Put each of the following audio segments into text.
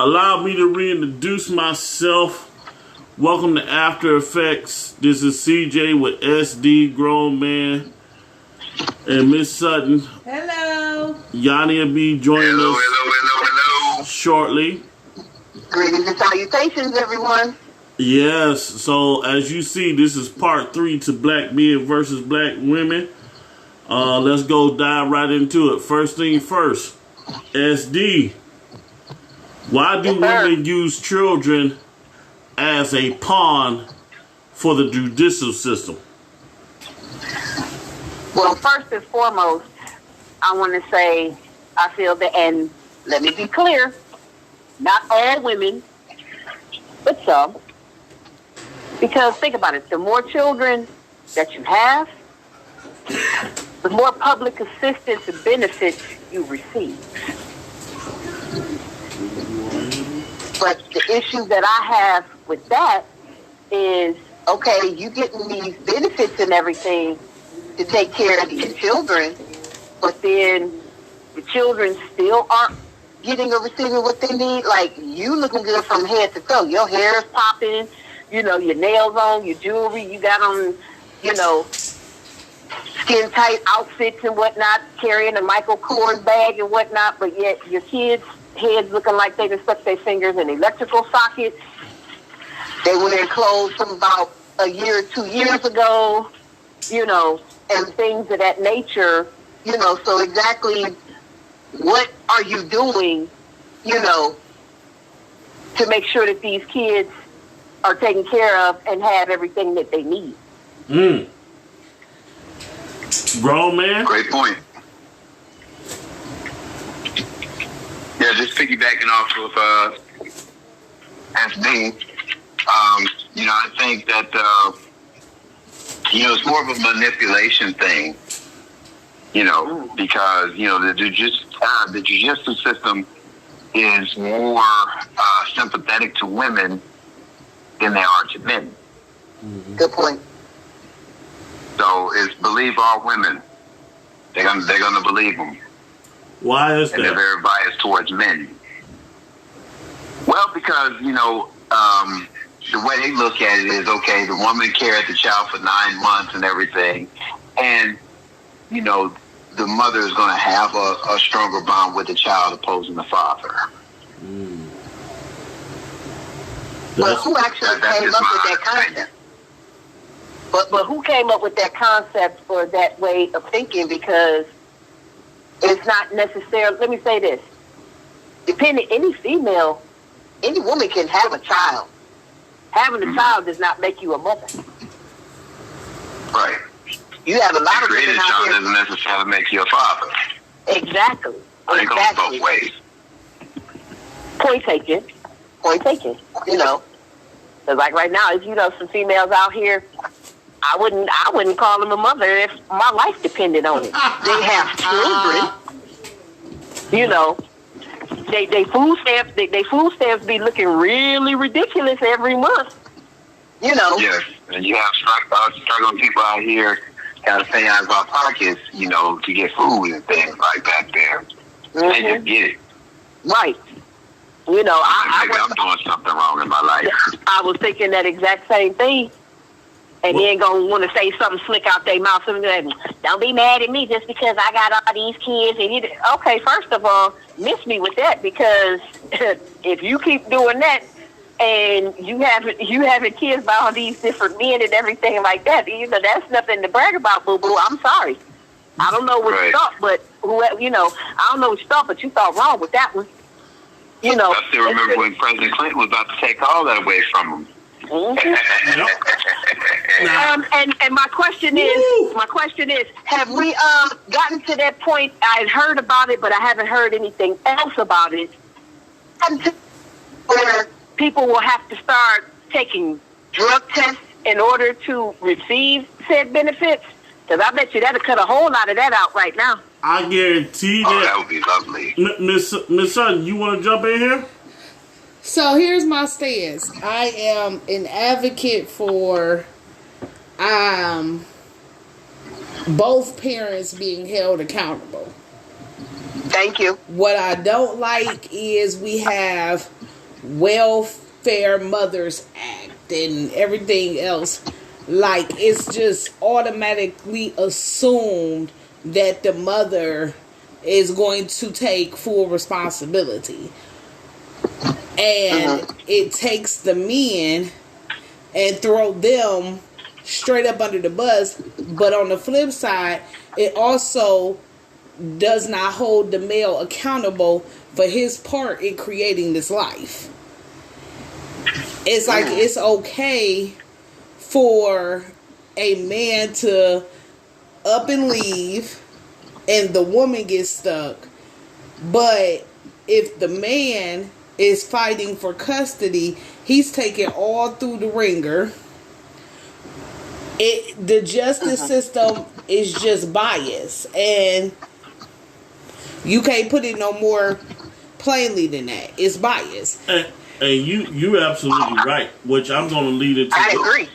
Allow me to reintroduce myself. Welcome to After Effects. This is CJ with SD, Grown Man, and Miss Sutton. Hello. Yanni will be joining us Hello. shortly. Greetings and salutations, everyone. Yes, so as you see, this is part 3 to black men versus black women. Let's go dive right into it. First thing first, SD. Why do women use children as a pawn for the judicial system? Well, first and foremost, I want to say I feel that, and let me be clear, not all women, but some. Because think about it, the more children that you have, the more public assistance and benefits you receive. But the issue that I have with that is, okay, you getting these benefits and everything to take care of these children, but then the children still aren't getting or receiving what they need. Like, you looking good from head to toe. Your hair is popping, you know, your nails on, your jewelry, you got on, you know, skin tight outfits and whatnot, carrying a Michael Kors bag and whatnot, but yet your kids' heads looking like they just stuck their fingers in electrical sockets. They wear clothes from about a year or 2 years ago, you know, and things of that nature, you know. So exactly what are you doing, you know, to make sure that these kids are taken care of and have everything that they need? Grown man? Great point. Yeah, just piggybacking off of SD, you know, I think that, you know, it's more of a manipulation thing, you know, because, you know, the judicial system is more sympathetic to women than they are to men. Good point. So it's believe all women. They're gonna believe them. Why is And they're that? very biased towards men. Well, because, you know, the way they look at it is, okay, the woman carried the child for 9 months and everything, and, you know, the mother is going to have a stronger bond with the child opposing the father. But who actually came up with that concept? But who came up with that concept or that way of thinking? Because it's not necessarily, let me say this, depending, any female, any woman can have a child. Having a child does not make you a mother. Right. You have a lot of Creating women a child out here. doesn't necessarily make you a father. Exactly. It goes both ways. Point taken. Point taken. You know, because like right now, as you know, some females out here, I wouldn't call them a mother if my life depended on it. They have children. You know, they food stamps be looking really ridiculous every month. You know. Yes, and you have struggling people out here got to pay out of our pockets, you know, to get food and things like that there. They just get it. Right. You know, Maybe I'm doing something wrong in my life. I was thinking that exact same thing. And they ain't going to want to say something slick out their mouth. So like, don't be mad at me just because I got all these kids. And okay, first of all, miss me with that, because if you keep doing that and you having kids by all these different men and everything like that, you know, that's nothing to brag about, boo-boo. I'm sorry. I don't know what you thought, but you know, I don't know what you thought, but you thought wrong with that one. You know, I still remember when President Clinton was about to take all that away from him. And my question is, have we gotten to that point? I had heard about it, but I haven't heard anything else about it. Where people will have to start taking drug tests in order to receive said benefits? Because I bet you that'll cut a whole lot of that out right now. I guarantee Oh, that. that would be lovely. Miss Sutton, you want to jump in here? So here's my stance. I am an advocate for both parents being held accountable. Thank you. What I don't like is we have Welfare Mothers Act and everything else, like it's just automatically assumed that the mother is going to take full responsibility. And it takes the men and throw them straight up under the bus. But on the flip side, it also does not hold the male accountable for his part in creating this life. It's like it's okay for a man to up and leave and the woman gets stuck. But if the man is fighting for custody, he's taking all through the ringer. The justice system is just biased, and you can't put it no more plainly than that. It's biased. And you're absolutely right, which I'm going to lead into. I agree.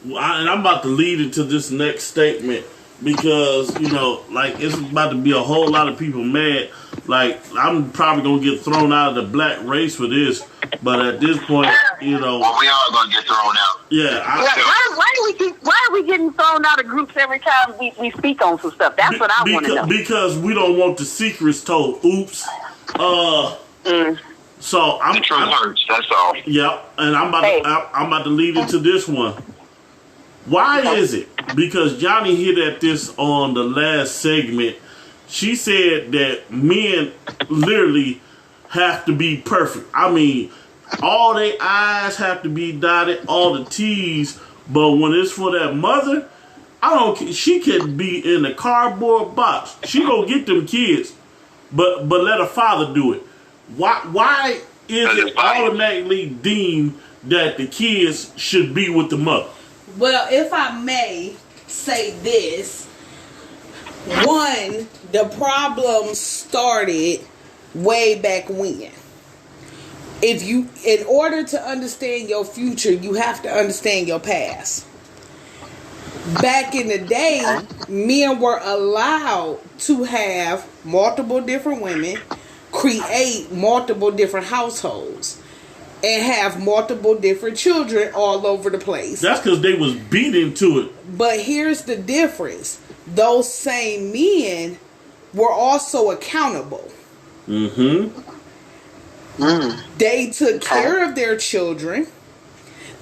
And I'm about to lead into this next statement because, you know, like it's about to be a whole lot of people mad. Like, I'm probably going to get thrown out of the black race for this, but at this point, you know. Well, we are going to get thrown out. Yeah. Why are we getting thrown out of groups every time we speak on some stuff? That's what I want to know. Because we don't want the secrets told. Oops. So The truth hurts, that's all. Yeah, and I'm about to lead into this one. Why is it? Because Johnny hit at this on the last segment. She said that men literally have to be perfect. I mean, all their I's have to be dotted, all the T's. But when it's for that mother, I don't care. She can be in a cardboard box. She gonna get them kids, but let her father do it. Why is it automatically deemed that the kids should be with the mother? Well, if I may say this, one, the problem started way back when. In order to understand your future, you have to understand your past. Back in the day, men were allowed to have multiple different women, create multiple different households, and have multiple different children all over the place. That's because they was beat into it. But here's the difference. Those same men were also accountable. They took care of their children.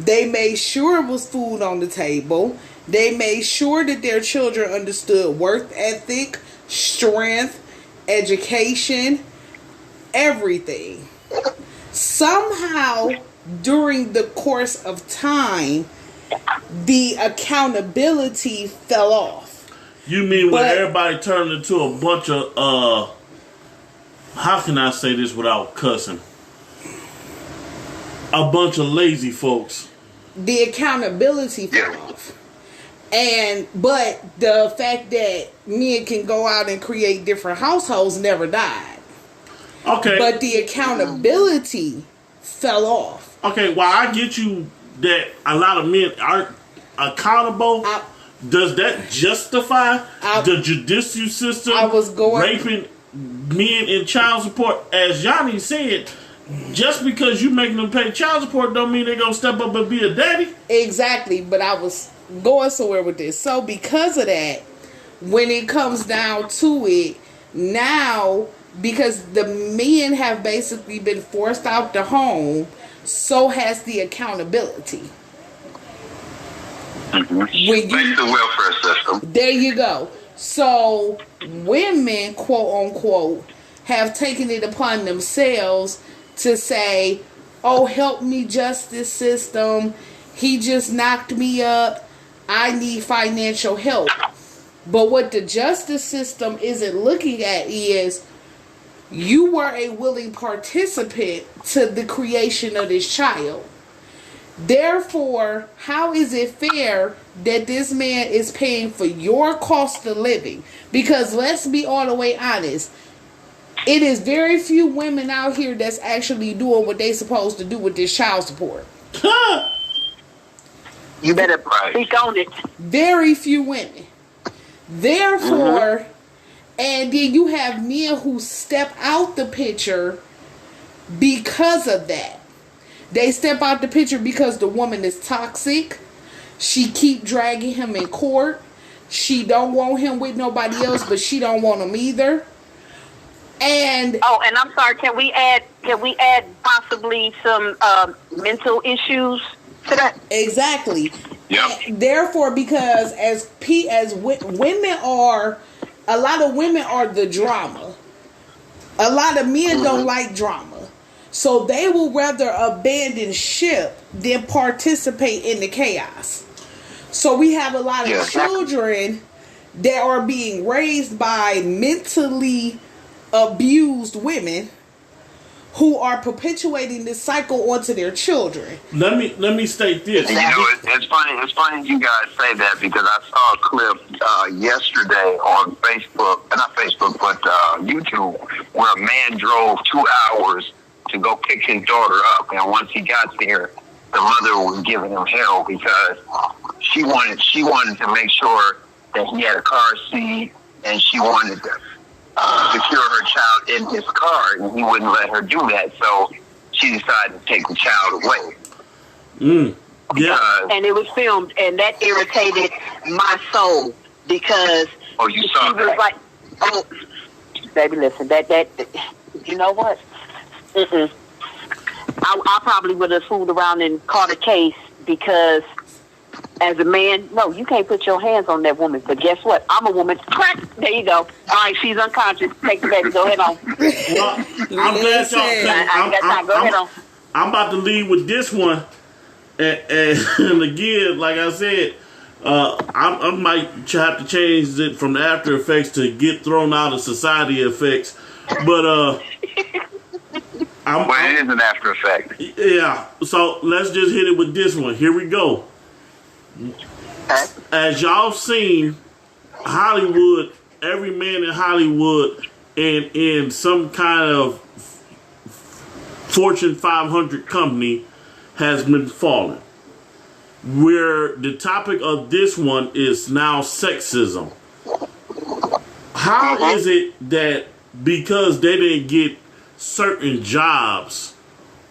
They made sure it was food on the table. They made sure that their children understood work ethic, strength, education, everything. Somehow, during the course of time, the accountability fell off. You mean when everybody turned into a bunch of, how can I say this without cussing? A bunch of lazy folks. The accountability fell off. But the fact that men can go out and create different households never died. Okay. But the accountability fell off. Okay, well, I get you that a lot of men aren't accountable. Does that justify the judicial system raping men in child support? As Johnny said, just because you making them pay child support don't mean they're going to step up and be a daddy. Exactly, but I was going somewhere with this. So because of that, when it comes down to it, now, because the men have basically been forced out the home, so has the accountability. Like the welfare system. There you go. So women, quote unquote, have taken it upon themselves to say, oh, help me, justice system. He just knocked me up. I need financial help. But what the justice system isn't looking at is you were a willing participant to the creation of this child. Therefore, how is it fair that this man is paying for your cost of living? Because let's be all the way honest. It is very few women out here that's actually doing what they're supposed to do with this child support. You better speak on it. Very few women. Therefore, and then you have men who step out the picture because of that. They step out the picture because the woman is toxic. She keep dragging him in court. She don't want him with nobody else, but she don't want him either. And and I'm sorry. Can we add possibly some mental issues to that? exactly. Yep. Therefore, because women are, a lot of women are the drama. A lot of men don't like drama. So they will rather abandon ship than participate in the chaos. So we have a lot of children that are being raised by mentally abused women who are perpetuating this cycle onto their children. Let me state this. You know, it's funny. It's funny you guys say that because I saw a clip yesterday on Facebook, not Facebook, but YouTube, where a man drove 2 hours to go pick his daughter up, and once he got there, the mother was giving him hell because she wanted to make sure that he had a car seat, and she wanted to secure her child in his car, and he wouldn't let her do that. So she decided to take the child away. Yeah. And it was filmed, and that irritated my soul because You saw she was that? like, "Oh, baby, listen, that you know what? I probably would have fooled around and caught a case because." As a man, no, you can't put your hands on that woman. But guess what? I'm a woman. Crack! There you go. All right, she's unconscious. Take the baby. Go ahead on. Well, I'm glad y'all. I got time. Go ahead on. I'm about to leave with this one, and again, like I said, I might have to change it from the after effects to get thrown out of society effects, but Well, it is an after effect. yeah. So let's just hit it with this one. Here we go. As y'all seen, Hollywood, every man in Hollywood and in some kind of Fortune 500 company has been falling. Where the topic of this one is now sexism. How is it that because they didn't get certain jobs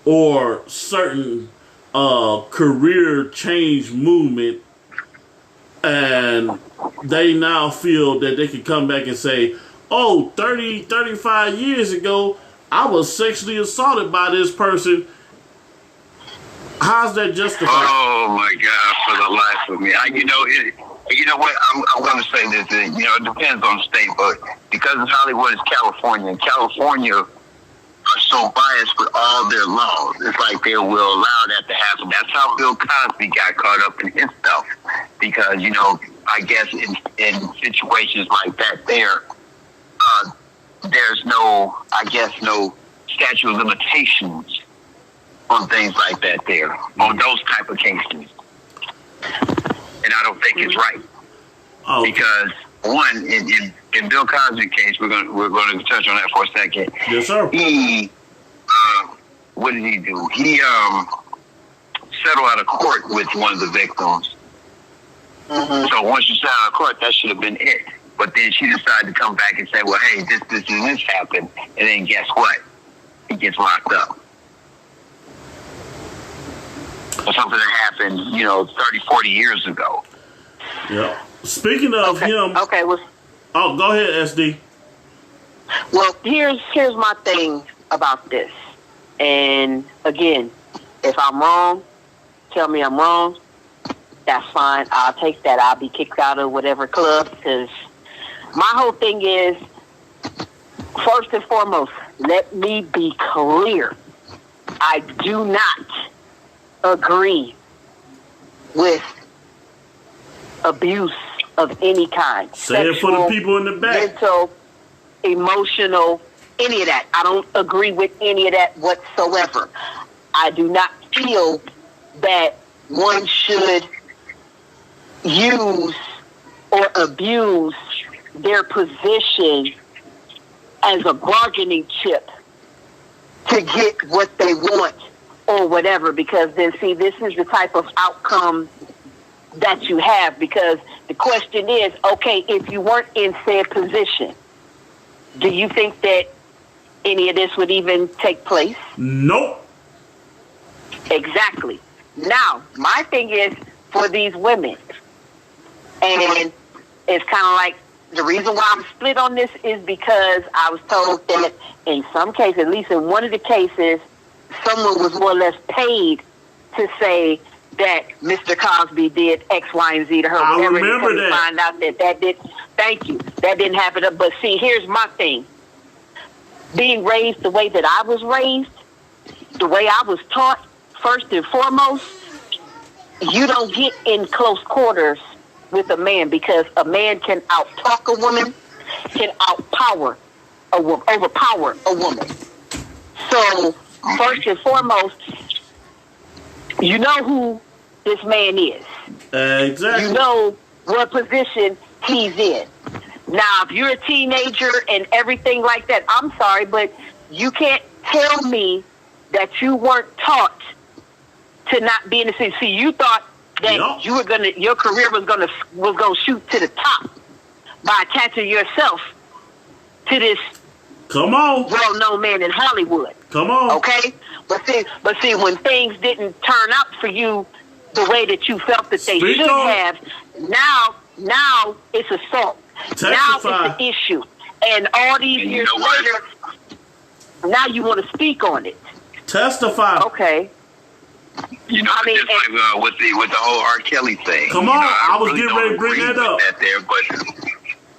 or certain career change movement, and they now feel that they can come back and say, oh, 30, 35 years ago, I was sexually assaulted by this person. How's that justified? Oh my God! For the life of me, you know what? I'm going to say this. It depends on the state, but because Hollywood is California, and California are so biased with all their laws, it's like they will allow that to happen. That's how Bill Cosby got caught up in his stuff, because I guess in situations like that, there's no statute of limitations on things like that there, on those type of cases. And I don't think it's right. Oh, Because one, in Bill Cosby's case, we're going to touch on that for a second. yes, sir. He, what did he do? He settled out of court with one of the victims. So once you settle out of court, that should have been it. But then she decided to come back and say, well, hey, this and this happened. And then guess what? He gets locked up. For something that happened, 30, 40 years ago. Yeah. Speaking of him, Okay, well, oh, go ahead, SD. well, here's my thing about this. And again, if I'm wrong, tell me I'm wrong. That's fine. I'll take that. I'll be kicked out of whatever club, because my whole thing is, first and foremost, let me be clear. I do not agree with abuse of any kind. Say it for the people in the back. Mental, emotional, any of that. I don't agree with any of that whatsoever. I do not feel that one should use or abuse their position as a bargaining chip to get what they want or whatever, because then, see, this is the type of outcome that you have, because the question is, okay, if you weren't in said position, do you think that any of this would even take place? Nope. Exactly. Now, my thing is for these women, and it's kind of like the reason why I'm split on this is because I was told that in some cases, at least in one of the cases, someone was more or less paid to say that Mr. Cosby did X, Y, and Z to her. I Whatever, remember that. Find out that did. Thank you. That didn't happen. But see, here's my thing. Being raised the way that I was raised, the way I was taught, first and foremost, you don't get in close quarters with a man because a man can out-talk a woman, can outpower a woman, overpower a woman. So, first and foremost, you know who this man is. Exactly. You know what position he's in. Now, if you're a teenager and everything like that, I'm sorry, but you can't tell me that you weren't taught to not be in the city. See, you thought that you were your career was gonna shoot to the top by attaching yourself to this well-known man in Hollywood. Come on. Okay? But see, when things didn't turn out for you the way that you felt that they should have, now it's assault. Testify. Now it's an issue. And all these years later, now you want to speak on it. Testify. Okay. You know, just like with the whole R. Kelly thing. Come on, I was getting ready to bring that up.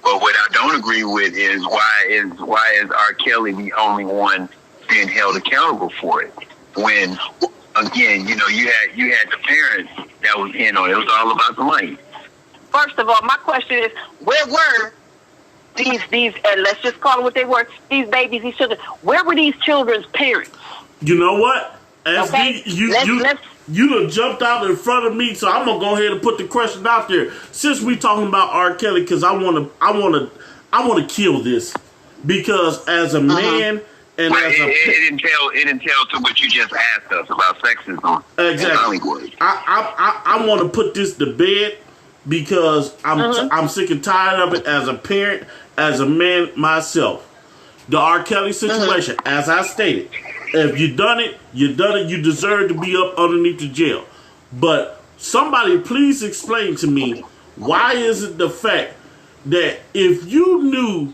But what I don't agree with is why is R. Kelly the only one being held accountable for it? When again, you had the parents that was in on it. It was all about the money. First of all, my question is, where were these and let's just call them what they were, these babies, these children, where were these children's parents? You know what? Okay. You done jumped out in front of me, so I'm gonna go ahead and put the question out there. Since we talking about R. Kelly, because I wanna kill this, because as a man and as a it didn't tell to what you just asked us about sexism. Exactly. I want to put this to bed because I'm sick and tired of it as a parent, as a man myself. The R. Kelly situation, as I stated. If you done it, you deserve to be up underneath the jail. But somebody please explain to me, why is it the fact that if you knew,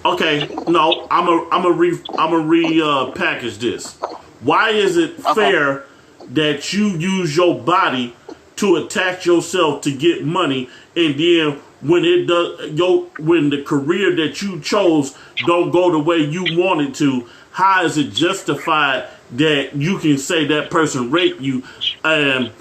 okay, no, I'm a repackage this. Why is it fair that you use your body to attack yourself to get money, and then when when the career that you chose don't go the way you wanted to? How is it justified that you can say that person raped you? And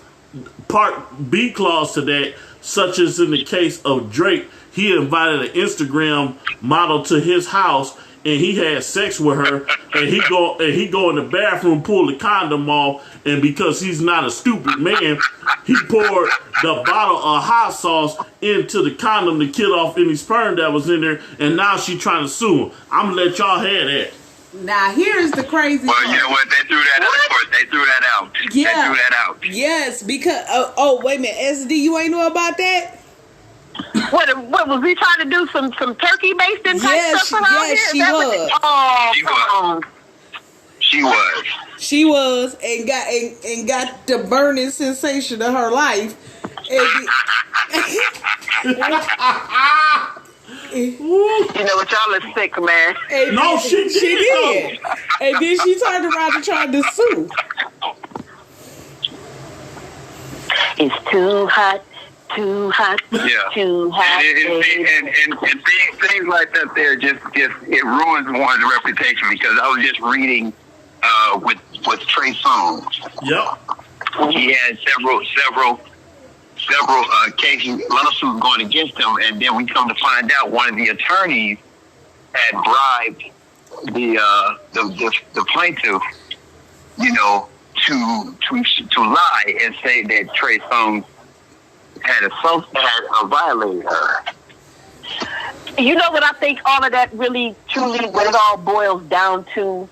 part B clause to that, such as in the case of Drake, he invited an Instagram model to his house and he had sex with her, and he go in the bathroom, pull the condom off, and because he's not a stupid man, he poured the bottle of hot sauce into the condom to kill off any sperm that was in there, and now she trying to sue him. I'm gonna let y'all have that. Now here's the crazy part. Well, you know what? They threw that out. Of course, they threw that out. Yeah. They threw that out. Yes, because wait a minute, SD, you ain't know about that? What was he trying to do? Some turkey basting type stuff around here? Yes, she was. She was, and got the burning sensation of her life. You know what, y'all is sick, man. No, she did. And then she turned around and tried to sue. It's too hot. Too hot, yeah. Too hot. And things like that there just it ruins one's reputation, because I was just reading with Trey Songz. Yep. He had several cases, lawsuits going against him, and then we come to find out one of the attorneys had bribed the plaintiff, to lie and say that Trey Songz had violated her. You know what I think all of that really, truly, what it all boils down to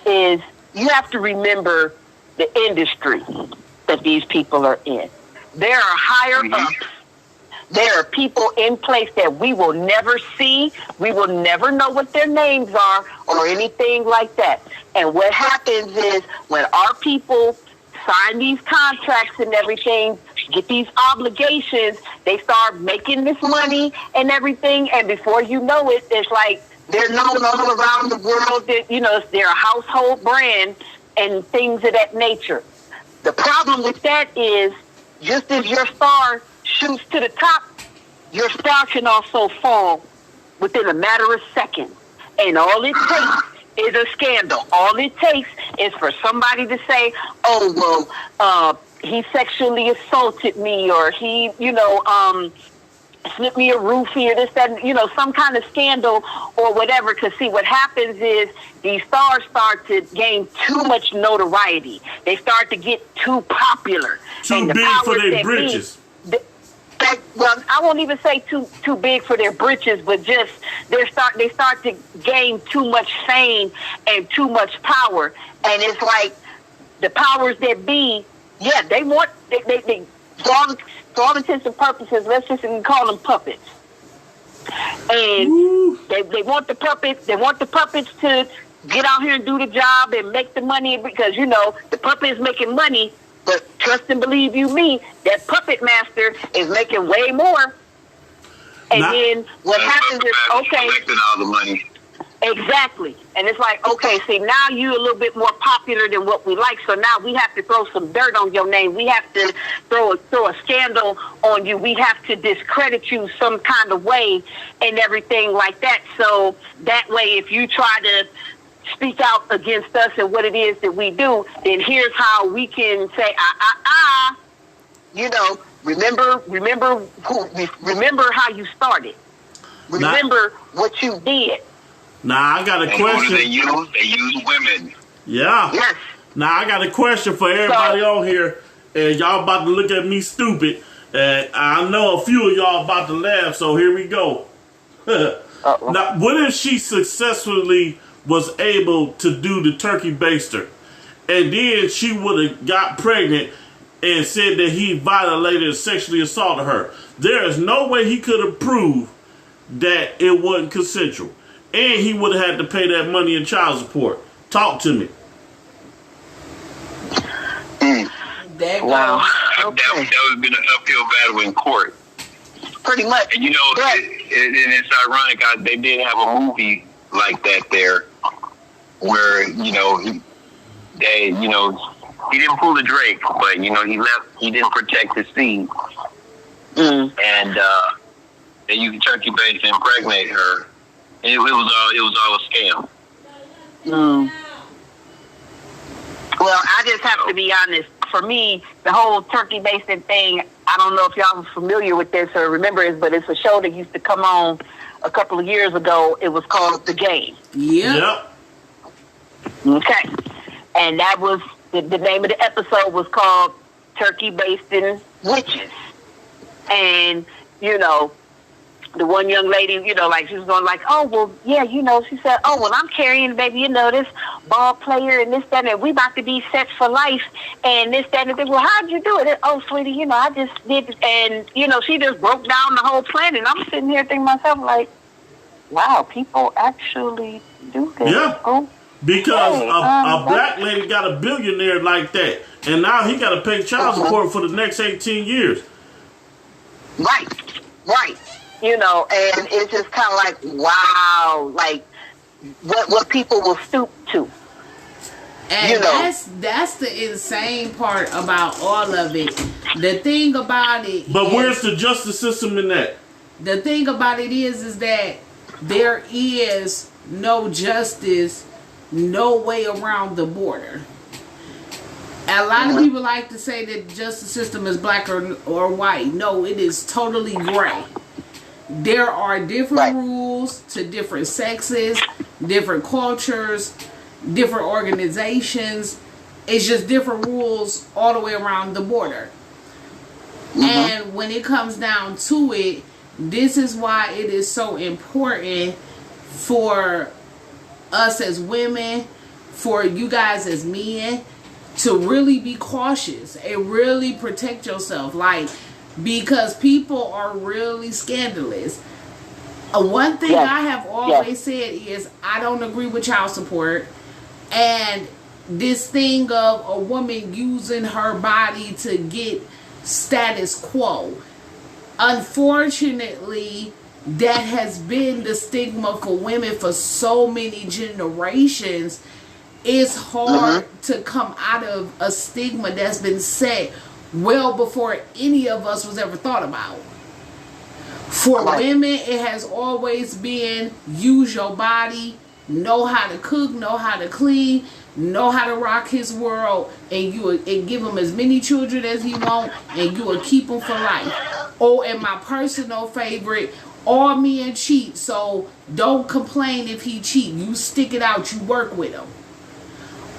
is you have to remember the industry that these people are in. There are higher ups. There are people in place that we will never see. We will never know what their names are or anything like that. And what happens is when our people sign these contracts and everything, get these obligations. They start making this money and everything, and before you know it, it's like they're known all around the world. That, you know, they're a household brand and things of that nature. The problem with that is, just as your star shoots to the top, your star can also fall within a matter of seconds. And all it takes is a scandal. All it takes is for somebody to say, oh, well, he sexually assaulted me, or he, slipped me a roofie, or this, that, some kind of scandal or whatever. Because, see, what happens is these stars start to gain too much notoriety. They start to get too popular. Too big for their britches. Well, I won't even say too big for their britches, but just they start to gain too much fame and too much power, and it's like the powers that be, they want they for all intents and purposes, let's just call them puppets, and they want the puppets to get out here and do the job and make the money, because the puppet is making money. But trust and believe you me, that puppet master is making way more. And then what happens is, okay, collecting all the money. Exactly. And it's like, okay, see, now you're a little bit more popular than what we like, so now we have to throw some dirt on your name. We have to throw a scandal on you. We have to discredit you some kind of way and everything like that. So that way, if you try to speak out against us and what it is that we do, then here's how we can say, remember how you started. Remember what you did. Now, I got a question. They use women. Yeah. Yes. Now, I got a question for everybody on here, and y'all about to look at me stupid, and I know a few of y'all about to laugh, so here we go. Now, what if she successfully was able to do the turkey baster, and then she would have got pregnant and said that he violated and sexually assaulted her? There is no way he could have proved that it wasn't consensual, and he would have had to pay that money in child support. Talk to me. Wow. Okay. That would have been an uphill battle in court. Pretty much. And it's ironic. They did have a movie like that there, where he didn't pull the Drake, but he didn't protect his seed, and then you turkey base and impregnate her. It was all a scam. Well, I just have to be honest. For me, the whole turkey basting thing, I don't know if y'all are familiar with this or remember it, but it's a show that used to come on a couple of years ago. It was called The Game. Yep. Okay. And that was, the name of the episode was called Turkey Basting Witches. And, the one young lady, she was going like, oh, well, yeah, she said, oh, well, I'm carrying, baby, this ball player and this, that, and we about to be set for life and this, that, and this. Well, how'd you do it? Oh, sweetie, I just did, and, she just broke down the whole plan, and I'm sitting here thinking to myself, like, wow, people actually do this. Yeah. Oh, because a black lady got a billionaire like that, and now he got to pay child support for the next 18 years. Right. And it's just kind of like, wow, like what people will stoop to. And that's the insane part about all of it. The thing about it, but where's the justice system in that? The thing about it is that there is no justice, no way around the border. A lot of people like to say that the justice system is black or white. No, it is totally gray. There are different rules to different sexes, different cultures, different organizations. It's just different rules all the way around the border. And when it comes down to it, this is why it is so important for us as women, for you guys as men, to really be cautious and really protect yourself. Because people are really scandalous. One thing I have always said is I don't agree with child support. And this thing of a woman using her body to get status quo. Unfortunately, that has been the stigma for women for so many generations. It's hard to come out of a stigma that's been set well before any of us was ever thought about. For women, it has always been use your body, know how to cook, know how to clean, know how to rock his world, and give him as many children as he want, and you will keep him for life. Oh, and my personal favorite, all men cheat, so don't complain if he cheat. You stick it out, you work with him.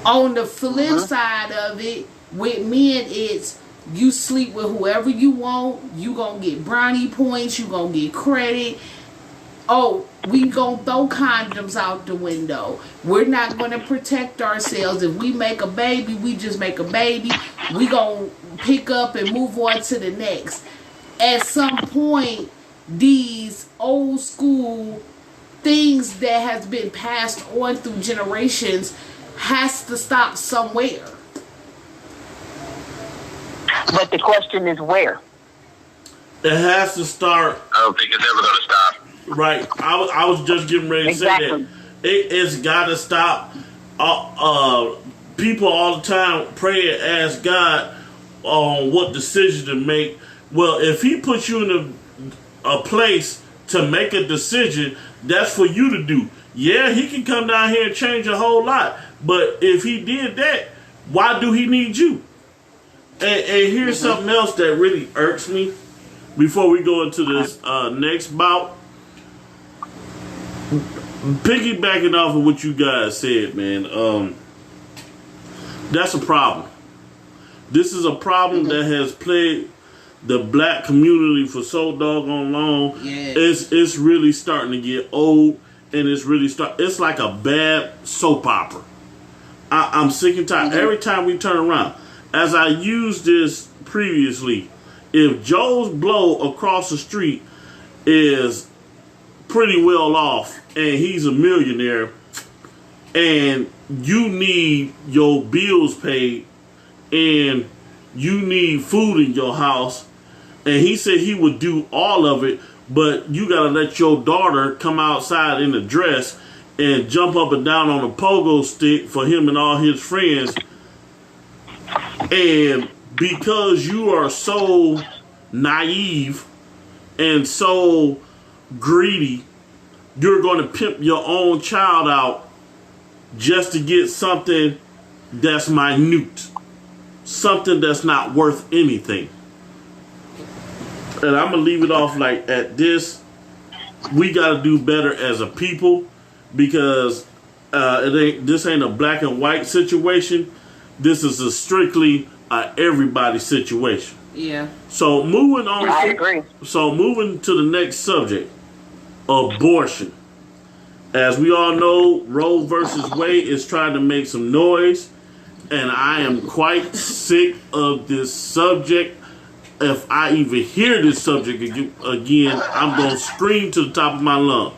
On the flip side of it, with men, it's you sleep with whoever you want, you gonna get brownie points, you gonna get credit. Oh, we gonna throw condoms out the window. We're not gonna protect ourselves. If we make a baby, we just make a baby. We gonna pick up and move on to the next. At some point, these old school things that has been passed on through generations has to stop somewhere. But the question is where? It has to start. I don't think it's ever going to stop. Right. I was just getting ready to say that. It's got to stop. People all the time pray and ask God on what decision to make. Well, if he puts you in a place to make a decision, that's for you to do. Yeah, he can come down here and change a whole lot. But if he did that, why do he need you? And here's something else that really irks me before we go into this next bout. Piggybacking off of what you guys said, man, that's a problem. This is a problem that has plagued the black community for so doggone long. Yeah. It's really starting to get old, and it's like a bad soap opera. I'm sick and tired. Every time we turn around, as I used this previously, if Joe's Blow across the street is pretty well off and he's a millionaire and you need your bills paid and you need food in your house, and he said he would do all of it, but you gotta let your daughter come outside in a dress and jump up and down on a pogo stick for him and all his friends, and because you are so naive and so greedy, you're going to pimp your own child out just to get something that's minute, something that's not worth anything. And I'm going to leave it off like at this. We got to do better as a people, because this ain't a black and white situation. This is a strictly everybody situation. Yeah. So moving on. I agree. So moving to the next subject, abortion. As we all know, Roe versus Wade is trying to make some noise, and I am quite sick of this subject. If I even hear this subject again, I'm going to scream to the top of my lungs.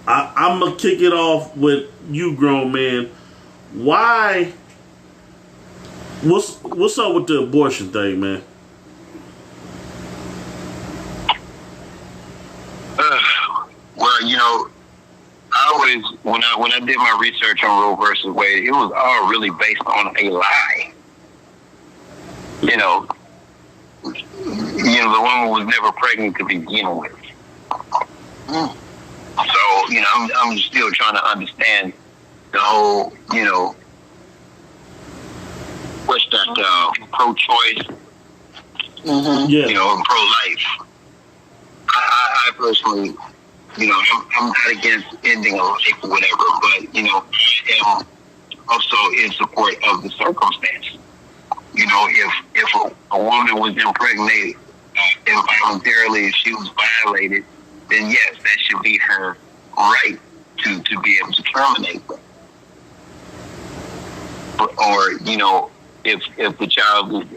I'm going to kick it off with you, grown man. Why? What's up with the abortion thing, man? Well, you know, I always when I did my research on Roe versus Wade, it was all really based on a lie. You know, the woman was never pregnant to begin with. So, you know, I'm still trying to understand the whole, you know, what's that, pro-choice, Yeah. you know, and pro-life. I personally, you know, I'm not against ending a life or whatever, but, you know, I am also in support of the circumstance. You know, if a woman was impregnated involuntarily, if she was violated, then yes, that should be her right to be able to terminate them. Or, you know, if the child is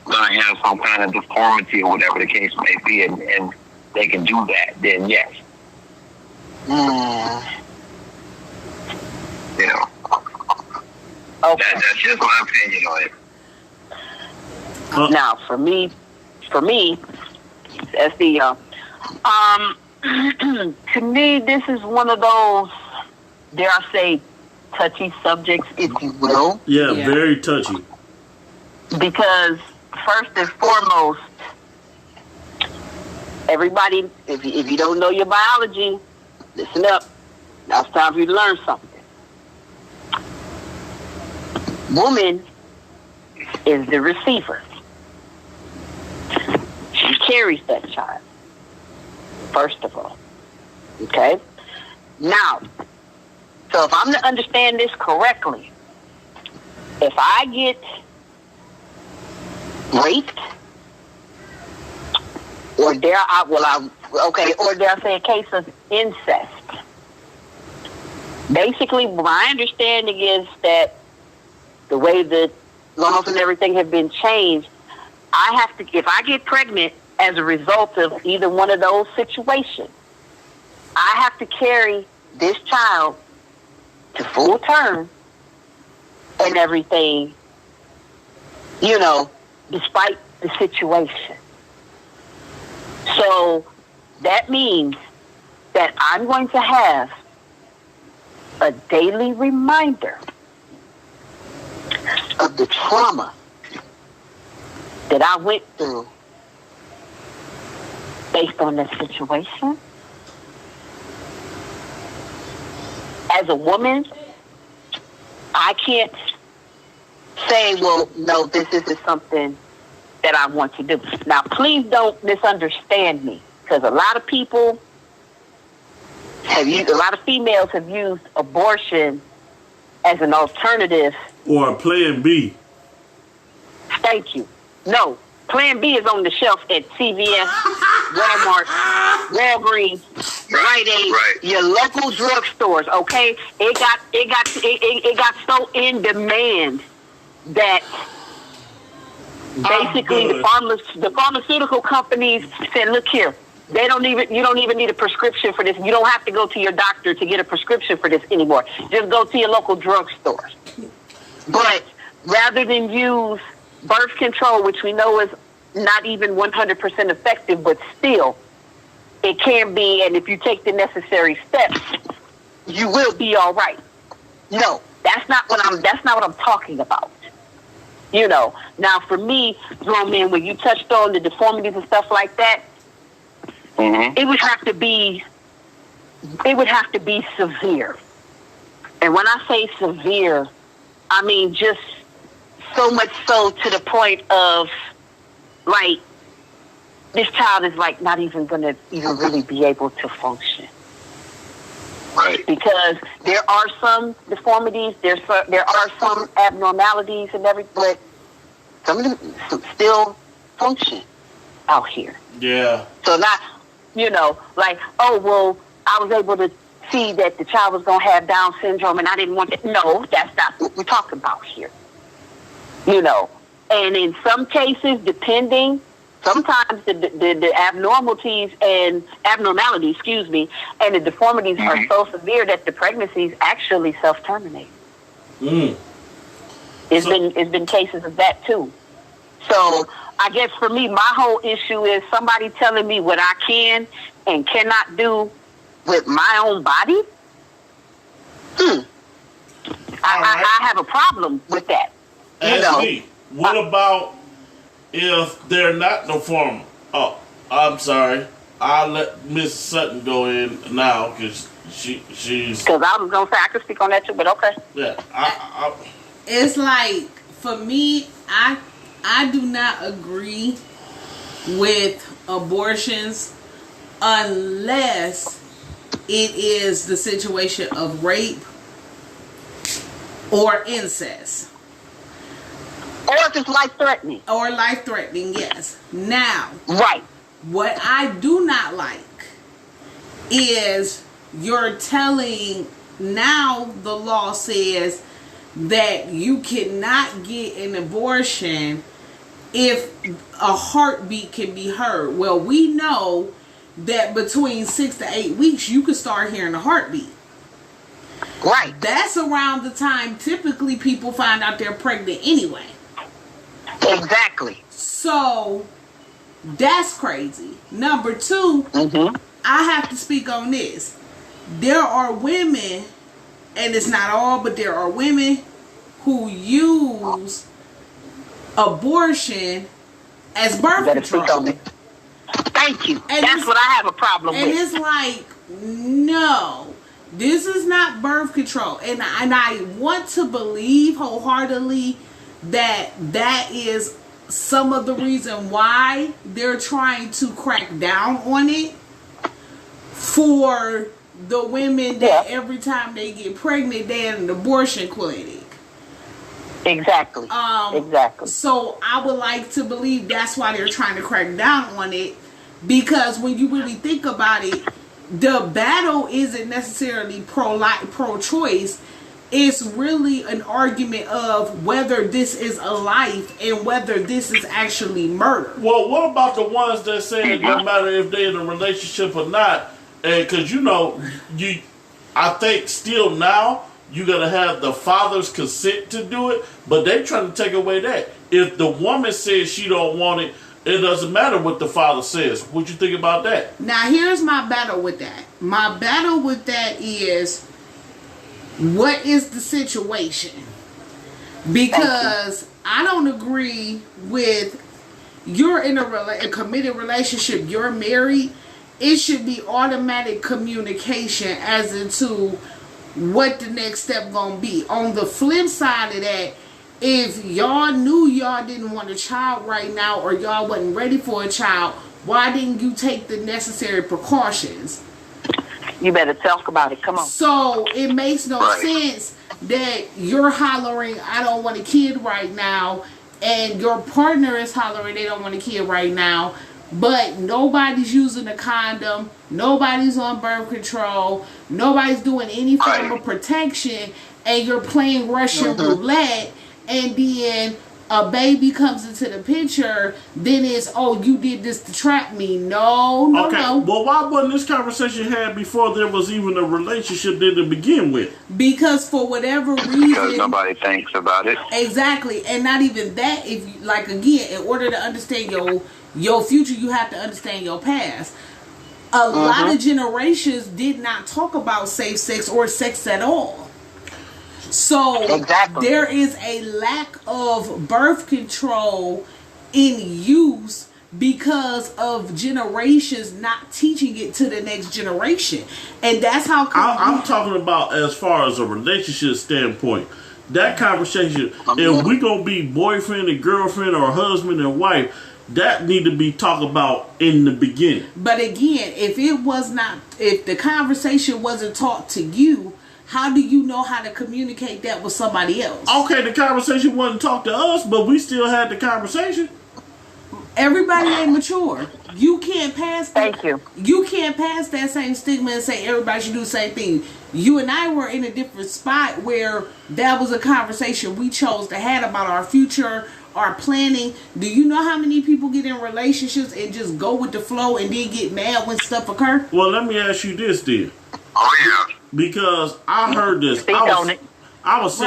going to have some kind of deformity or whatever the case may be, and they can do that, then yes. You know. Okay. That's just my opinion on it. Now, for me, that's the to me, this is one of those, dare I say, touchy subjects, if you will. Yeah, Yeah. very touchy. Because first and foremost, everybody, if you don't know your biology, listen up. Now it's time for you to learn something. Woman is the receiver. She carries that child, first of all. Okay? Now, so if I'm to understand this correctly, if I get raped, or dare I say a case of incest. Basically, my understanding is that the way the laws and everything have been changed, I have to, if I get pregnant as a result of either one of those situations, I have to carry this child to full term and everything, despite the situation. So that means that I'm going to have a daily reminder of the trauma that I went through based on that situation. As a woman, I can't say, well, no, this isn't something that I want to do. Now, please don't misunderstand me, because a lot of people a lot of females have used abortion as an alternative. Or plan B. Thank you. No, Plan B is on the shelf at CVS, Walmart, Walgreens, Rite Aid, your local drugstores. Okay, it got so in demand that basically the pharmaceutical companies said, look here, you don't even need a prescription for this. You don't have to go to your doctor to get a prescription for this anymore. Just go to your local drugstore. But rather than use birth control, which we know is not even 100% effective, but still, it can be, and if you take the necessary steps, you will be all right. No, that's not what I'm talking about. Now for me, grown men, when you touched on the deformities and stuff like that, it would have to be severe. And when I say severe, I mean just so much so to the point of, like, this child is like not even going to even really be able to function. Right. Because there are some deformities, there are some abnormalities and everything, but some of them still function out here. Yeah. So not, like, oh, well, I was able to see that the child was going to have Down syndrome and I didn't want it. No, that's not what we're talking about here. And in some cases, sometimes the abnormalities, and the deformities are so severe that the pregnancies actually self-terminate. It's been cases of that too. So I guess for me, my whole issue is somebody telling me what I can and cannot do with my own body. I have a problem with that. Ashley, what about if they're not deformed? Oh, I'm sorry. I'll let Miss Sutton go in now because she's. Because I was gonna say I could speak on that too, but okay. Yeah, It's like, for me, I do not agree with abortions unless it is the situation of rape or incest. Or if it's life-threatening. Or life-threatening, yes. Now, right. What I do not like is you're telling, now the law says that you cannot get an abortion if a heartbeat can be heard. Well, we know that between 6 to 8 weeks, you can start hearing a heartbeat. Right. That's around the time typically people find out they're pregnant anyway. Exactly. So that's crazy. Number 2, I have to speak on this. There are women, and it's not all, but there are women who use abortion as birth Better speak on control. it. Thank you. And That's what I have a problem And with. it's like, no, this is not birth control. And I want to believe wholeheartedly that that is some of the reason why they're trying to crack down on it for the women that every time they get pregnant, they're in an abortion clinic. Exactly. Exactly. So I would like to believe that's why they're trying to crack down on it, because when you really think about it, the battle isn't necessarily pro-choice. It's really an argument of whether this is a life and whether this is actually murder. Well, what about the ones that say it no matter if they're in a relationship or not? And because I think still now you gotta have the father's consent to do it, but they trying to take away that. If the woman says she don't want it, it doesn't matter what the father says. What you think about that? Now here's my battle with that. My battle with that is, what is the situation? Because I don't agree with, you're in a committed relationship, you're married, it should be automatic communication as into what the next step gonna be. On the flip side of that, if y'all knew y'all didn't want a child right now, or y'all wasn't ready for a child, why didn't you take the necessary precautions? You better talk about it. Come on. So it makes no sense that you're hollering, I don't want a kid right now, and your partner is hollering, they don't want a kid right now, but nobody's using a condom, nobody's on birth control, nobody's doing any form of protection, and you're playing Russian roulette, and then a baby comes into the picture, then it's, oh, you did this to trap me. No. Well, why wasn't this conversation had before there was even a relationship there to begin with? Because for whatever reason, Because nobody thinks about it. exactly, and not even that. If you, like, again, in order to understand your future, you have to understand your past. A lot of generations did not talk about safe sex or sex at all. So there is a lack of birth control in use because of generations not teaching it to the next generation. And that's how I'm talking about as far as a relationship standpoint. That conversation, if we gonna be boyfriend and girlfriend or husband and wife, that need to be talked about in the beginning. But again, if the conversation wasn't taught to you, how do you know how to communicate that with somebody else? Okay, the conversation wasn't talked to us, but we still had the conversation. Everybody ain't mature. You can't pass that. Thank you. You can't pass that same stigma and say everybody should do the same thing. You and I were in a different spot where that was a conversation we chose to have about our future, our planning. Do you know how many people get in relationships and just go with the flow and then get mad when stuff occur? Well, let me ask you this then. Oh, yeah. Because I heard this. I was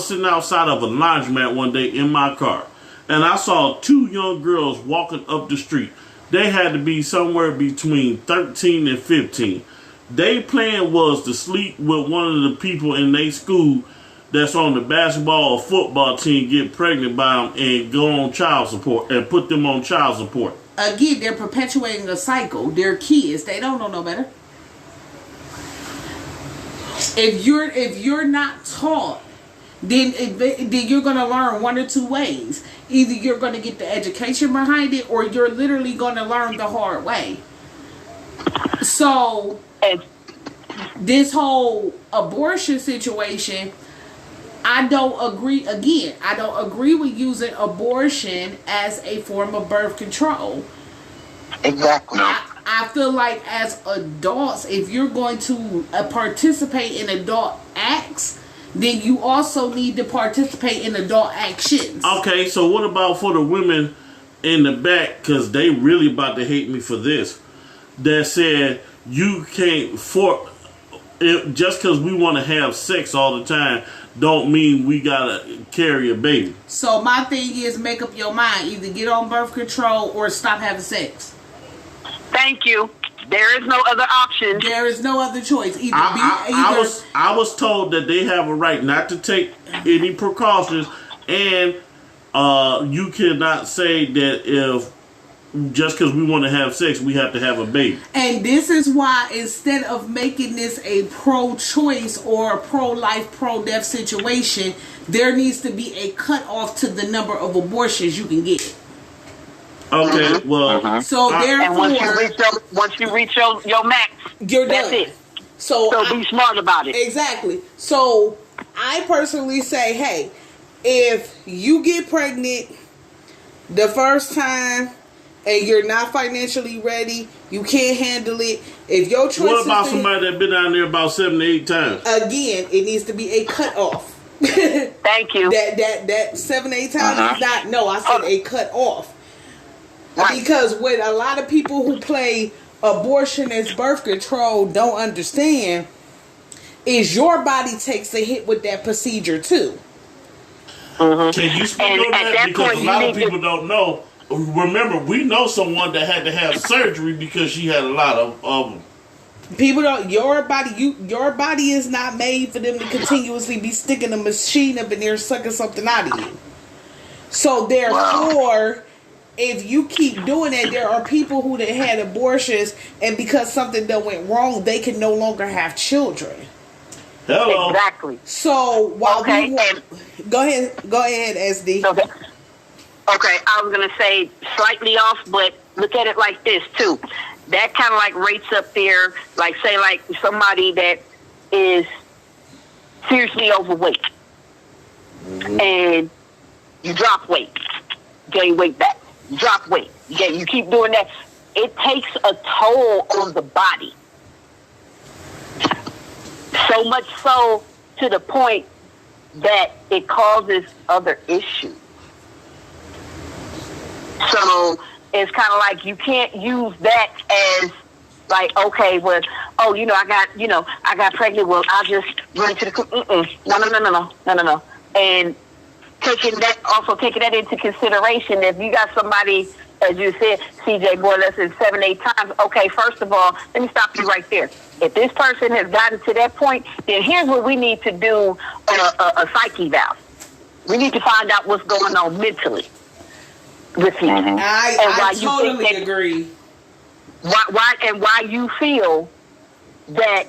sitting outside of a laundromat one day in my car, and I saw two young girls walking up the street. They had to be somewhere between 13 and 15. Their plan was to sleep with one of the people in their school that's on the basketball or football team, get pregnant by them, and go on child support and put them on child support. Again, they're perpetuating a cycle. They're kids. They don't know no better. If you're not taught, then you're going to learn one or two ways. Either you're going to get the education behind it, or you're literally going to learn the hard way. So this whole abortion situation, I don't agree. Again, I don't agree with using abortion as a form of birth control. Exactly. I feel like as adults, if you're going to participate in adult acts, then you also need to participate in adult actions. Okay, so what about for the women in the back, because they really about to hate me for this, that said you can't, just because we want to have sex all the time, don't mean we gotta carry a baby. So my thing is, make up your mind: either get on birth control or stop having sex. Thank you. There is no other option. There is no other choice. I was told that they have a right not to take any precautions, and you cannot say that if just because we want to have sex, we have to have a baby. And this is why, instead of making this a pro-choice or a pro-life, pro-death situation, there needs to be a cutoff to the number of abortions you can get. Okay, well, so therefore, and once you reach your max, you're that's done. it. So be smart about it. Exactly. So I personally say, hey, if you get pregnant the first time and you're not financially ready, you can't handle it. If your choice what about somebody that been down there about 7 to 8 times? Again, it needs to be a cutoff. Thank you. That 7 to 8 times is not. No, I said a cutoff. Right. Because what a lot of people who play abortion as birth control don't understand is your body takes a hit with that procedure too. Can you speak on that? Because a lot of people don't know. Remember, we know someone that had to have surgery because she had a lot of them. People don't. Your body is not made for them to continuously be sticking a machine up in there sucking something out of you. So therefore, if you keep doing that, there are people who that had abortions, and because something done went wrong, they can no longer have children. Hello. Exactly. So while go ahead, SD. Okay, I was gonna say slightly off, but look at it like this too. That kind of like rates up there, like say like somebody that is seriously overweight, and you drop weight, gain weight back, drop weight, you keep doing that. It takes a toll on the body. So much so to the point that it causes other issues. So it's kind of like you can't use that as like, okay, well, oh, I got pregnant. Well, I'll just run to the no. And taking that into consideration, if you got somebody, as you said, CJ, more or less than 7-8 times. Okay, first of all, let me stop you right there. If this person has gotten to that point, then here's what we need to do: a psyche valve. We need to find out what's going on mentally with you. I totally agree. Why you feel that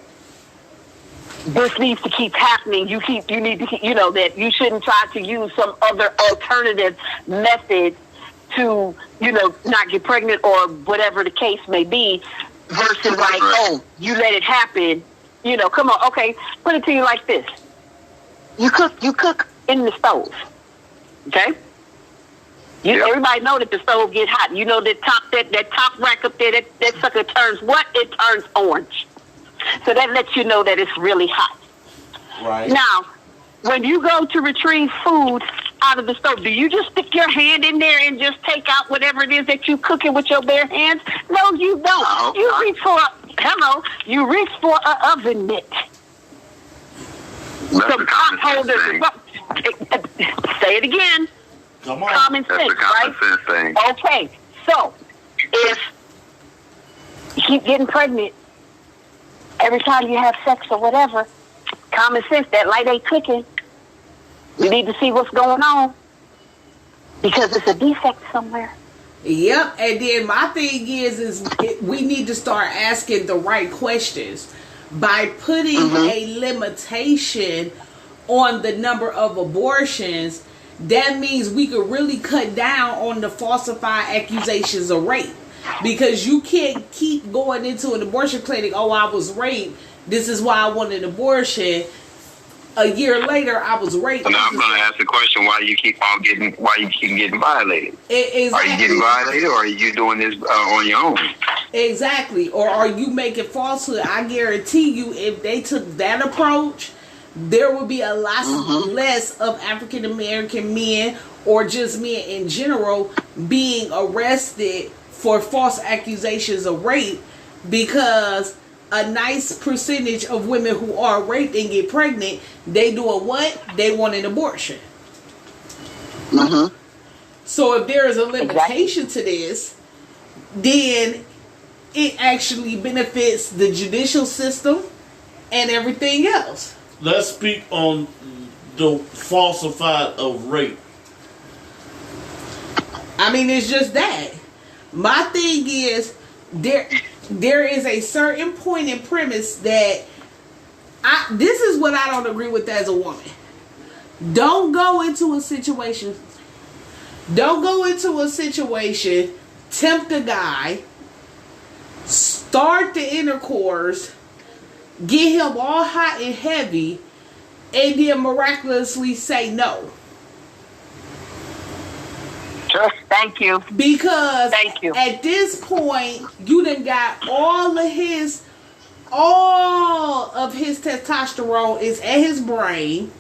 this needs to keep happening? You need to keep, that you shouldn't try to use some other alternative method to, not get pregnant or whatever the case may be, versus like, oh, you let it happen. Come on, okay, put it to you like this. You cook in the stove, okay? Everybody know that the stove get hot. You know that top rack up there, that sucker turns what? It turns orange. So that lets you know that it's really hot. Right. Now, when you go to retrieve food out of the stove, do you just stick your hand in there and just take out whatever it is that you cooking with your bare hands? No, you don't. You reach for an oven mitt. Some pot holders. Say it again. Come on. Common sense, right? Sense thing. Okay, so if you keep getting pregnant every time you have sex or whatever, common sense, that light ain't clicking. You need to see what's going on because it's a defect somewhere. Yep, and then my thing is we need to start asking the right questions by putting a limitation on the number of abortions. That means we could really cut down on the falsified accusations of rape. Because you can't keep going into an abortion clinic, oh, I was raped, this is why I want an abortion. A year later, I was raped. So now I'm going to ask the question: why you keep getting violated? Exactly. Are you getting violated, or are you doing this on your own? Exactly. Or are you making falsehood? I guarantee you, if they took that approach, there would be a lot less of African American men or just men in general being arrested for false accusations of rape, because a nice percentage of women who are raped and get pregnant, they doing what? They want an abortion. Mm-hmm. So if there is a limitation to this, then it actually benefits the judicial system and everything else. Let's speak on the falsified of rape. I mean, it's just that. My thing is, there is a certain point in premise that this is what I don't agree with as a woman. Don't go into a situation, tempt a guy, start the intercourse, get him all hot and heavy, and then miraculously say no. Thank you. Because Thank you. At this point, you done got all of his testosterone is at his brain.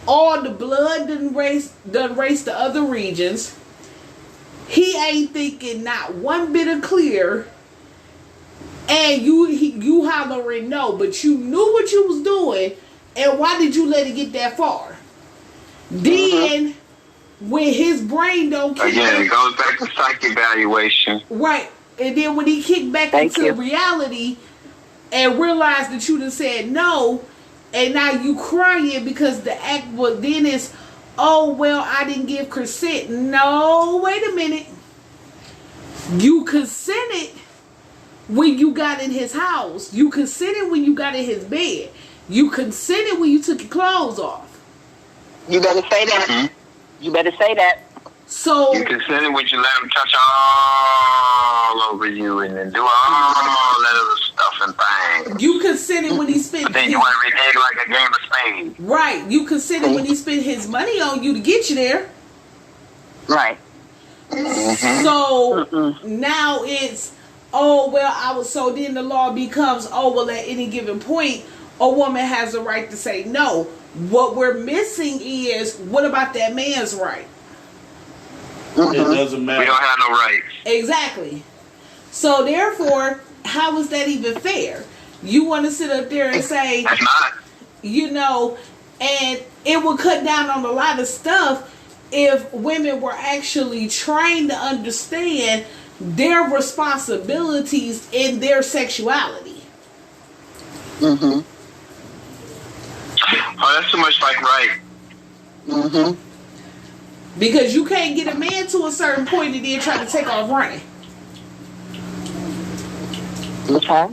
All the blood done race the other regions. He ain't thinking not one bit of clear. And you hollering no, but you knew what you was doing. And why did you let it get that far? Then, when his brain don't kick Again, it goes back to psych evaluation. right, and then when he kicked back into reality and realized that you done said no, and now you crying because the act was then is, oh well, I didn't give consent. No, wait a minute. You consented when you got in his house. You consented when you got in his bed. You consented when you took your clothes off. You better say that. Mm-hmm. You better say that. So You consented when you let him touch all over you and then do all that other stuff and things. you consented when he spent But then you want to renege like a game of spades. right. You consented when he spent his money on you to get you there. Right. So now it's, oh well, so then the law becomes, oh well, at any given point a woman has the right to say no. What we're missing is, what about that man's right? It doesn't matter. We don't have no rights. Exactly. So therefore, how is that even fair? You want to sit up there and say, That's not. and it would cut down on a lot of stuff if women were actually trained to understand their responsibilities in their sexuality. Mm-hmm. Oh, that's too much like right. Mm-hmm. Because you can't get a man to a certain point and then try to take off running. Okay.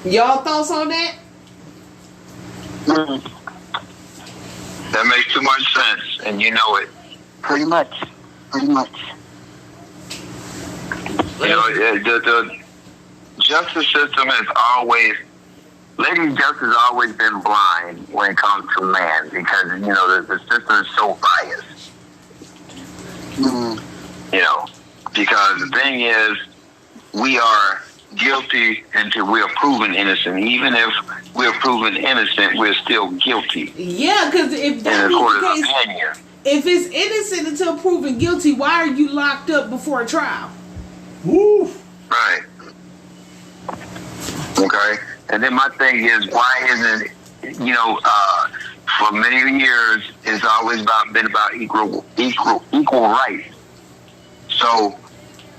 Y'all thoughts on that? Mm. That makes too much sense, and you know it. Pretty much. You know, the justice system has always, lady justice has always been blind when it comes to man because, you know, the system is so biased. Mm. You know, because the thing is, we are guilty until we are proven innocent. Even if we're proven innocent, we're still guilty Yeah, because if in that the court be of the case, opinion. if it's innocent until proven guilty, why are you locked up before a trial? Woo. Right. Okay. And then my thing is, why isn't, you know, for many years, it's always been about equal rights. So,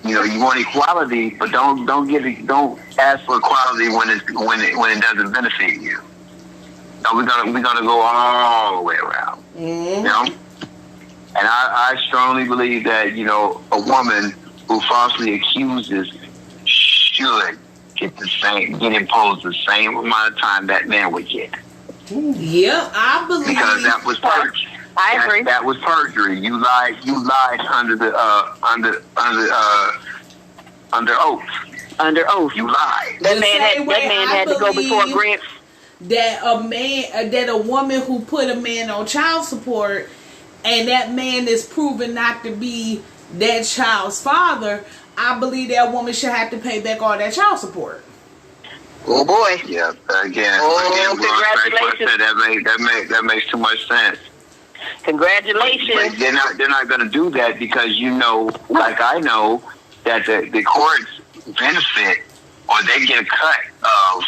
you know, you want equality, but don't ask for equality when it doesn't benefit you. No, we're gonna go all the way around. Mm-hmm. You know, and I strongly believe that, you know, a woman who falsely accuses should get imposed the same amount of time that man would get. Yeah, I believe. Because that was perjury. I agree. That was perjury. You lied under the under oath. Under oath. You lied. That The man same way had to go before believe grant. that a woman who put a man on child support and that man is proven not to be that child's father, I believe that woman should have to pay back all that child support. Oh boy. Yeah. Again, Congratulations. that makes too much sense. Congratulations. But they're not going to do that because, you know, like I know, that the courts benefit or they get a cut of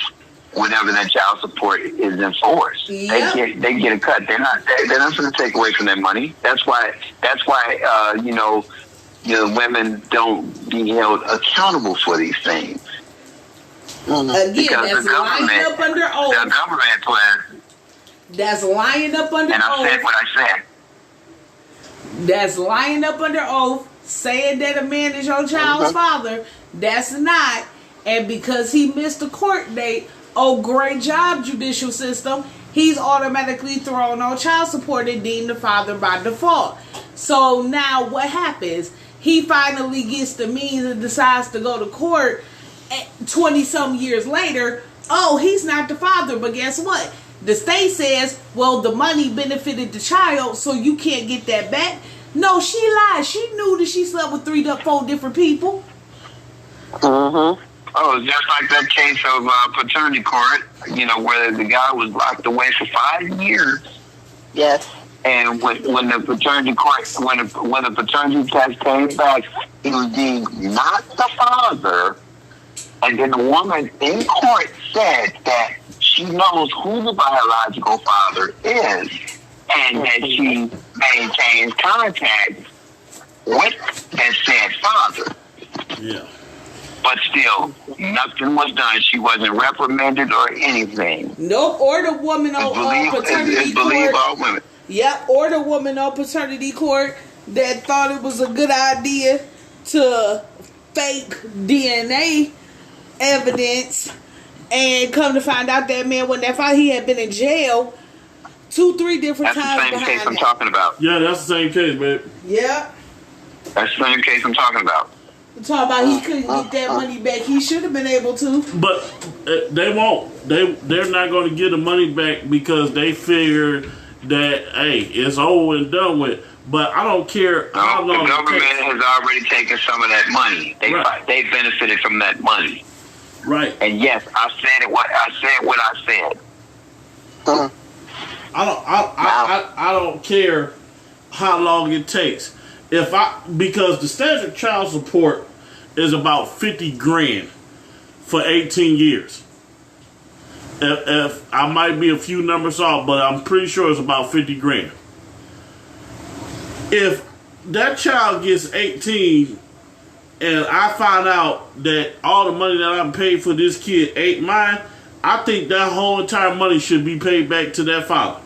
whenever that child support is enforced. Yep. They get a cut. They're not going to take away from their money. That's why women don't be held accountable for these things. Again, Because that's lying up under the oath. government plans, That's lying up under and I said oath. what I said. That's lying up under oath, saying that a man is your child's father. That's not. And because he missed a court date, oh, great job, judicial system, he's automatically thrown on child support and deemed the father by default. So now what happens? He finally gets the means and decides to go to court 20-some years later. Oh, he's not the father, but guess what? The state says, well, the money benefited the child, so you can't get that back. No, she lied. She knew that she slept with 3 to 4 different people. Mm-hmm. Oh, just like that case of paternity court, where the guy was locked away for 5 years. Yes. And when the paternity court, when the paternity test came back, he was deemed not the father. And then the woman in court said that she knows who the biological father is, and that she maintains contact with that said father. Yeah. But still, nothing was done. She wasn't reprimanded or anything. Nope. Or the woman on paternity Believe court. all women. Yep. Or the woman on paternity court that thought it was a good idea to fake DNA evidence, and come to find out that man wasn't that father. He had been in jail 2-3 different That's times the same case I'm behind talking about. Yeah, that's the same case, babe. Yep. That's the same case I'm talking about. Talking about he couldn't get that money back. He should have been able to. But they won't. They're not going to get the money back because they figure that, hey, it's over and done with. But I don't care how No, long the government it takes. has already taken some of that money. They benefited from that money. Right. And yes, I said what I said. I don't care how long it takes. Because the standard child support is about 50 grand for 18 years. If I might be a few numbers off, but I'm pretty sure it's about 50 grand. If that child gets 18 and I find out that all the money that I'm paid for this kid ain't mine, I think that whole entire money should be paid back to that father.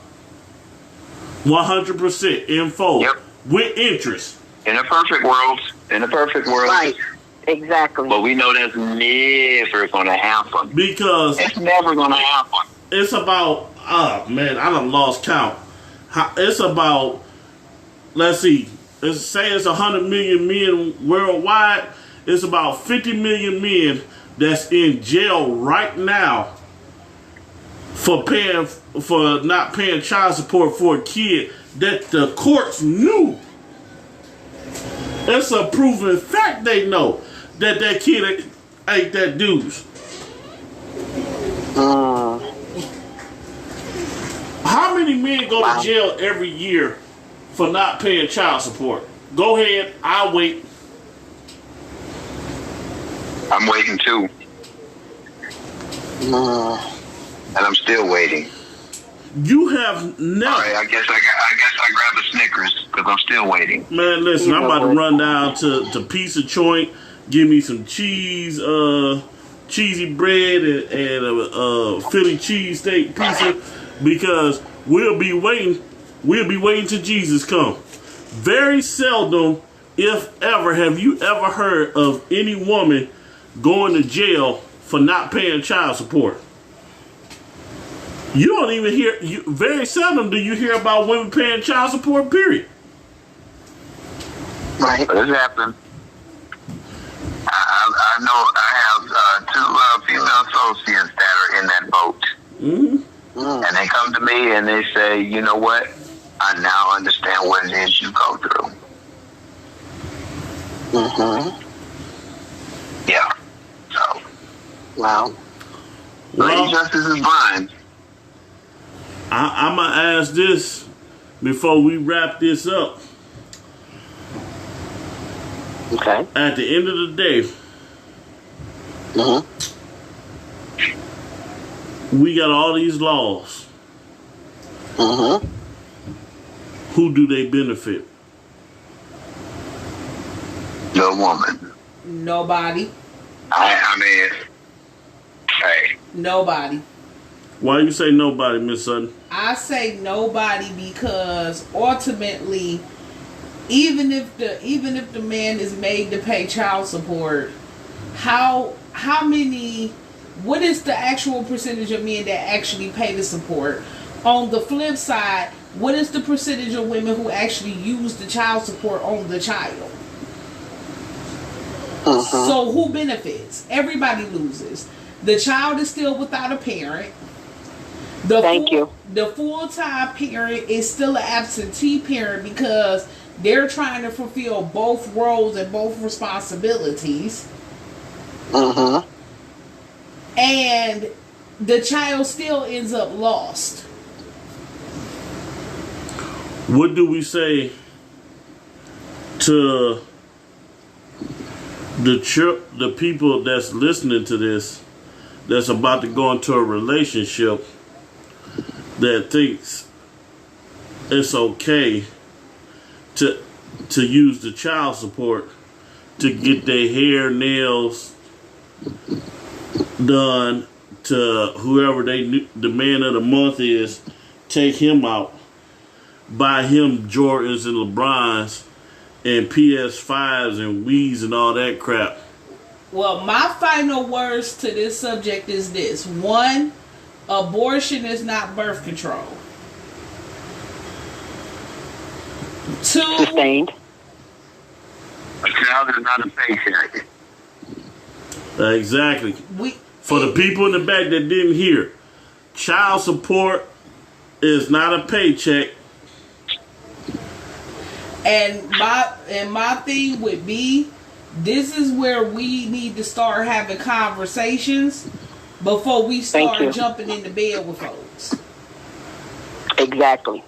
100% in full. Yep. With interest. In a perfect world. Right. Exactly. But we know that's never going to happen. Because It's never going to happen. it's about, man, I done lost count. It's about, let's see, say it's 100 million men worldwide. It's about 50 million men that's in jail right now for not paying child support for a kid that the courts knew. It's a proven fact they know that kid ain't that dude's. How many men go to jail every year for not paying child support? Go ahead, I'll wait. I'm waiting too. And I'm still waiting. You have never. All right, I guess I grab a Snickers because I'm still waiting. Man, listen, I'm about to run down to Pizza Joint, give me some cheese, cheesy bread and a Philly cheesesteak pizza, because we'll be waiting till Jesus come. Very seldom, if ever, have you ever heard of any woman going to jail for not paying child support. You don't even hear, very seldom do you hear about women paying child support, period. Right. But it's happening. I know I have two female associates that are in that boat. Mm-hmm. And they come to me and they say, you know what? I now understand what it is you go through. Mm-hmm. Yeah. So. Wow. Lady Justice is blind. I'm going to ask this before we wrap this up. Okay. At the end of the day, We got all these laws. Mm-hmm. Who do they benefit? The woman. Nobody. I mean, hey, Nobody. Why you say nobody, Miss Sutton? I say nobody because ultimately, even if the man is made to pay child support, how many? What is the actual percentage of men that actually pay the support? On the flip side, what is the percentage of women who actually use the child support on the child? So who benefits? Everybody loses. The child is still without a parent. The full-time parent is still an absentee parent because they're trying to fulfill both roles and both responsibilities. And the child still ends up lost. What do we say to the people that's listening to this, that's about to go into a relationship, that thinks it's okay to use the child support to get their hair, nails done, to whoever the man of the month is, take him out, buy him Jordans and LeBrons and PS5s and Wii's and all that crap? Well, my final words to this subject is this. One, abortion is not birth control. Two, Sustained. a child is not a paycheck. Exactly. For the people in the back that didn't hear, child support is not a paycheck. And my thing would be, this is where we need to start having conversations before we start jumping into bed with folks. Exactly.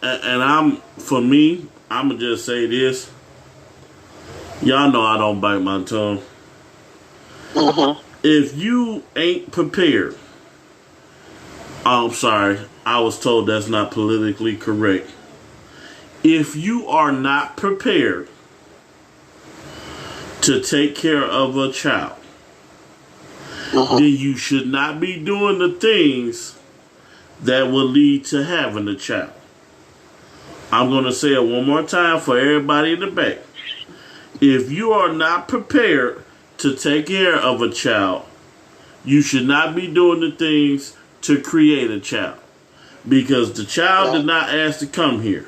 And I'm gonna just say this. Y'all know I don't bite my tongue. If you ain't prepared, I'm sorry, I was told that's not politically correct. If you are not prepared to take care of a child, then you should not be doing the things that will lead to having a child. I'm going to say it one more time for everybody in the back. If you are not prepared to take care of a child, you should not be doing the things to create a child. Because the child did not ask to come here.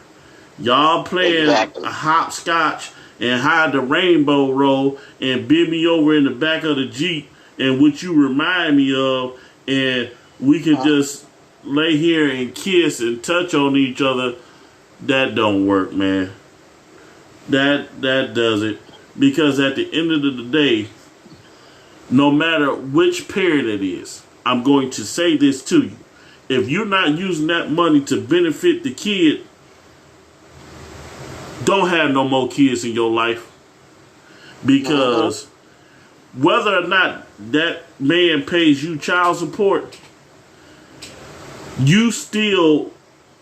Y'all playing a hopscotch and hide the rainbow roll and bid me over in the back of the Jeep and what you remind me of, and we can just lay here and kiss and touch on each other. That don't work, man. That doesn't. Because at the end of the day, no matter which parent it is, I'm going to say this to you. If you're not using that money to benefit the kid, don't have no more kids in your life. Because whether or not that man pays you child support, you still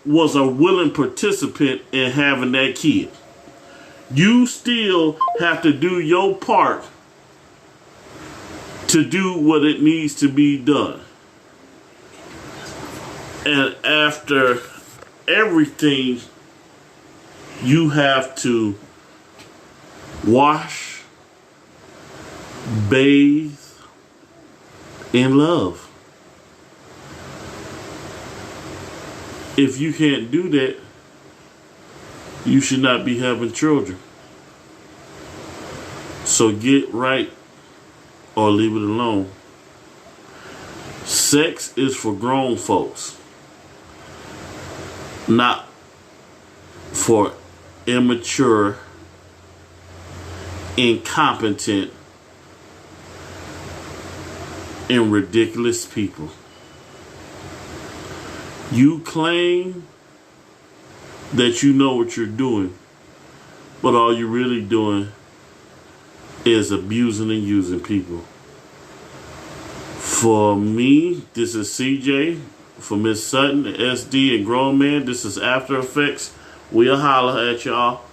was a willing participant in having that kid. You still have to do your part to do what it needs to be done. And after everything, you have to wash, bathe, and love. If you can't do that, you should not be having children. So get right or leave it alone. Sex is for grown folks, not for immature, incompetent, and ridiculous people. You claim that you know what you're doing, but all you're really doing is abusing and using people For me, this is CJ. For Miss Sutton, SD, and Grown Man, this is After Effects. We'll holler at y'all.